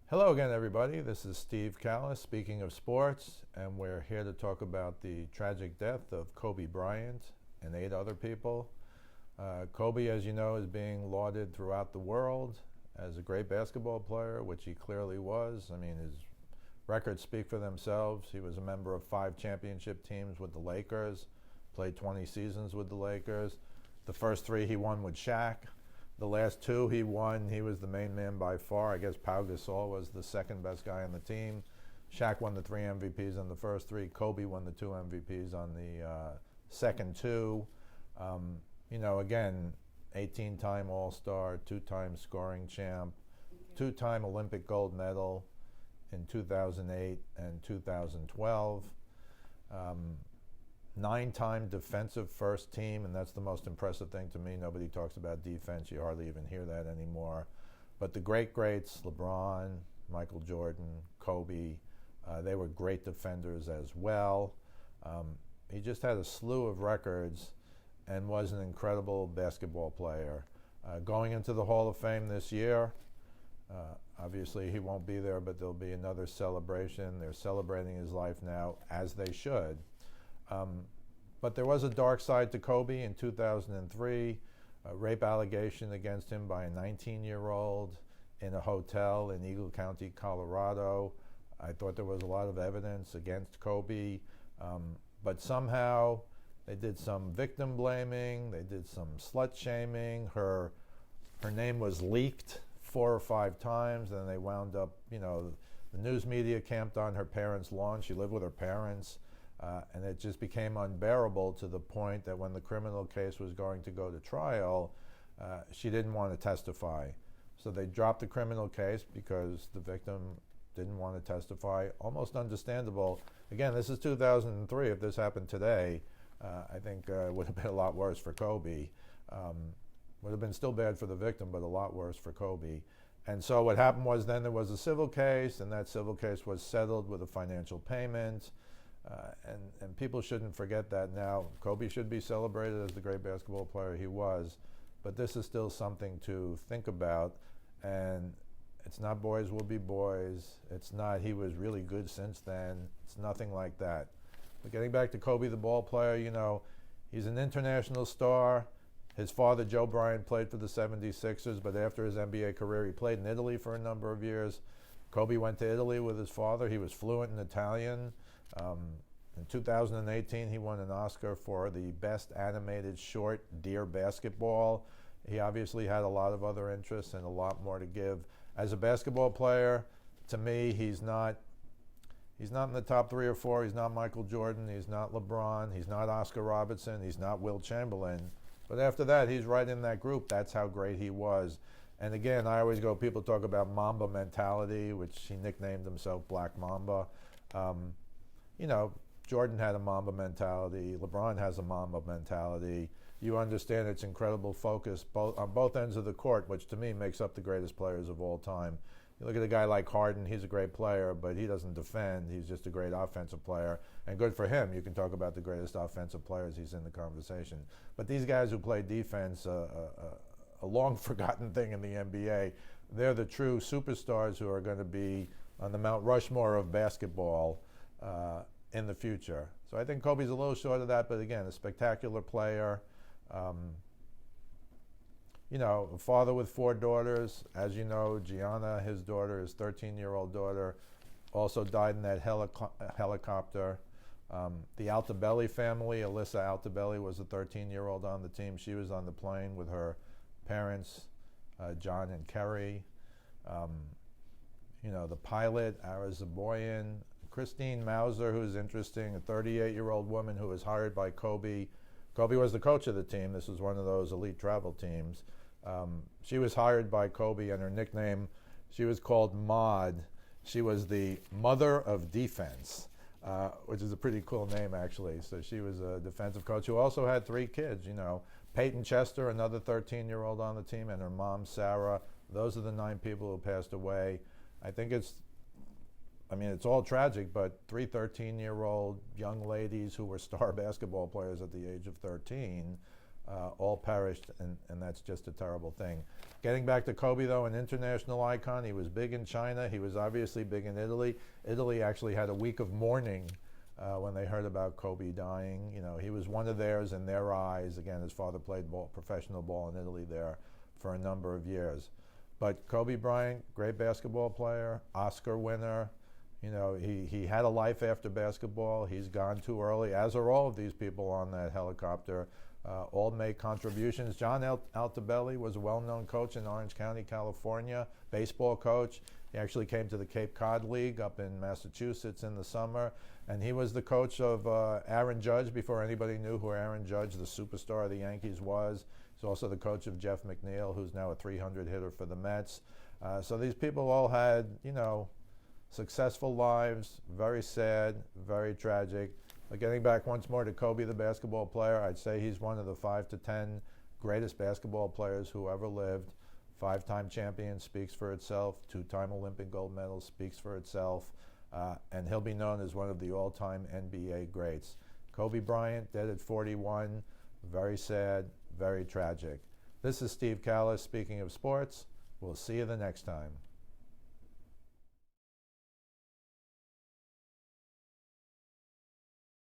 Hello again, everybody. This is Steve Callis, speaking of sports, and we're here to talk about the tragic death of Kobe Bryant and 8 other people. Kobe, as you know, is being lauded throughout the world as a great basketball player, which he clearly was. I mean, his records speak for themselves. He was a member of 5 championship teams with the Lakers, played 20 seasons with the Lakers. The first 3 he won with Shaq. The last 2 he won, he was the main man by far. I guess Pau Gasol was the second best guy on the team. Shaq won the 3 MVPs on the first 3. Kobe won the 2 MVPs on the second 2. Again, 18-time All-Star, 2-time scoring champ, 2-time Olympic gold medal in 2008 and 2012. 9-time defensive first team, and that's the most impressive thing to me. Nobody talks about defense. You hardly even hear that anymore. But the greats, LeBron, Michael Jordan, Kobe, they were great defenders as well. He just had a slew of records and was an incredible basketball player. Going into the Hall of Fame this year, obviously he won't be there, but there'll be another celebration. They're celebrating his life now, as they should. But there was a dark side to Kobe in 2003, a rape allegation against him by a 19-year-old in a hotel in Eagle County, Colorado. I thought there was a lot of evidence against Kobe, but somehow they did some victim blaming, they did some slut shaming. Her name was leaked 4 or 5 times, and they wound up, the news media camped on her parents' lawn. She lived with her parents. And it just became unbearable to the point that when the criminal case was going to go to trial, she didn't want to testify. So they dropped the criminal case because the victim didn't want to testify. Almost understandable. Again, this is 2003. If this happened today, I think it would have been a lot worse for Kobe. Would have been still bad for the victim, but a lot worse for Kobe. And so what happened was then there was a civil case, and that civil case was settled with a financial payment. And people shouldn't forget that now. Kobe should be celebrated as the great basketball player he was, but this is still something to think about. And it's not boys will be boys. It's not he was really good since then. It's nothing like that. But getting back to Kobe, the ball player, he's an international star. His father, Joe Bryant, played for the 76ers, but after his NBA career, he played in Italy for a number of years. Kobe went to Italy with his father. He was fluent in Italian. In 2018, he won an Oscar for the best animated short, Dear Basketball. He obviously had a lot of other interests and a lot more to give. As a basketball player, to me, he's not in the top 3 or 4. He's not Michael Jordan. He's not LeBron. He's not Oscar Robertson. He's not Wilt Chamberlain. But after that, he's right in that group. That's how great he was. And again, I always people talk about Mamba mentality, which he nicknamed himself Black Mamba. Jordan had a Mamba mentality. LeBron has a Mamba mentality. You understand its incredible focus on both ends of the court, which to me makes up the greatest players of all time. You look at a guy like Harden, he's a great player, but he doesn't defend. He's just a great offensive player, and good for him. You can talk about the greatest offensive players. He's in the conversation. But these guys who play defense, a long forgotten thing in the NBA, they're the true superstars who are going to be on the Mount Rushmore of basketball in the future. So I think Kobe's a little short of that, but again, a spectacular player. A father with 4 daughters. As you know, Gianna, his daughter, his 13-year-old daughter, also died in that helicopter. The Altobelli family, Alyssa Altobelli was a 13-year-old on the team. She was on the plane with her parents, John and Kerry. The pilot, Ara Zaboyan. Christine Mauser, who's interesting, a 38-year-old woman who was hired by Kobe. Kobe was the coach of the team. This was one of those elite travel teams. She was hired by Kobe, and her nickname, she was called Maud. She was the mother of defense, which is a pretty cool name, actually. So she was a defensive coach who also had 3 kids. Peyton Chester, another 13-year-old on the team, and her mom, Sarah. Those are the 9 people who passed away. I think it's all tragic, but 3 13-year-old young ladies who were star basketball players at the age of 13, all perished, and that's just a terrible thing. Getting back to Kobe, though, an international icon. He was big in China. He was obviously big in Italy. Italy actually had a week of mourning when they heard about Kobe dying. You know, he was one of theirs in their eyes. Again, his father played professional ball in Italy there for a number of years. But Kobe Bryant, great basketball player, Oscar winner. You know, he had a life after basketball. He's gone too early, as are all of these people on that helicopter. All make contributions. John Altobelli was a well-known coach in Orange County, California, baseball coach. He actually came to the Cape Cod League up in Massachusetts in the summer, and he was the coach of Aaron Judge before anybody knew who Aaron Judge, the superstar of the Yankees, was. He's also the coach of Jeff McNeil, who's now a 300 hitter for the Mets. So these people all had, you know, successful lives, very sad, very tragic. But getting back once more to Kobe, the basketball player, I'd say he's one of the 5 to 10 greatest basketball players who ever lived. 5-time champion speaks for itself. 2-time Olympic gold medal speaks for itself. And he'll be known as one of the all-time NBA greats. Kobe Bryant, dead at 41. Very sad, very tragic. This is Steve Callis speaking of sports. We'll see you the next time.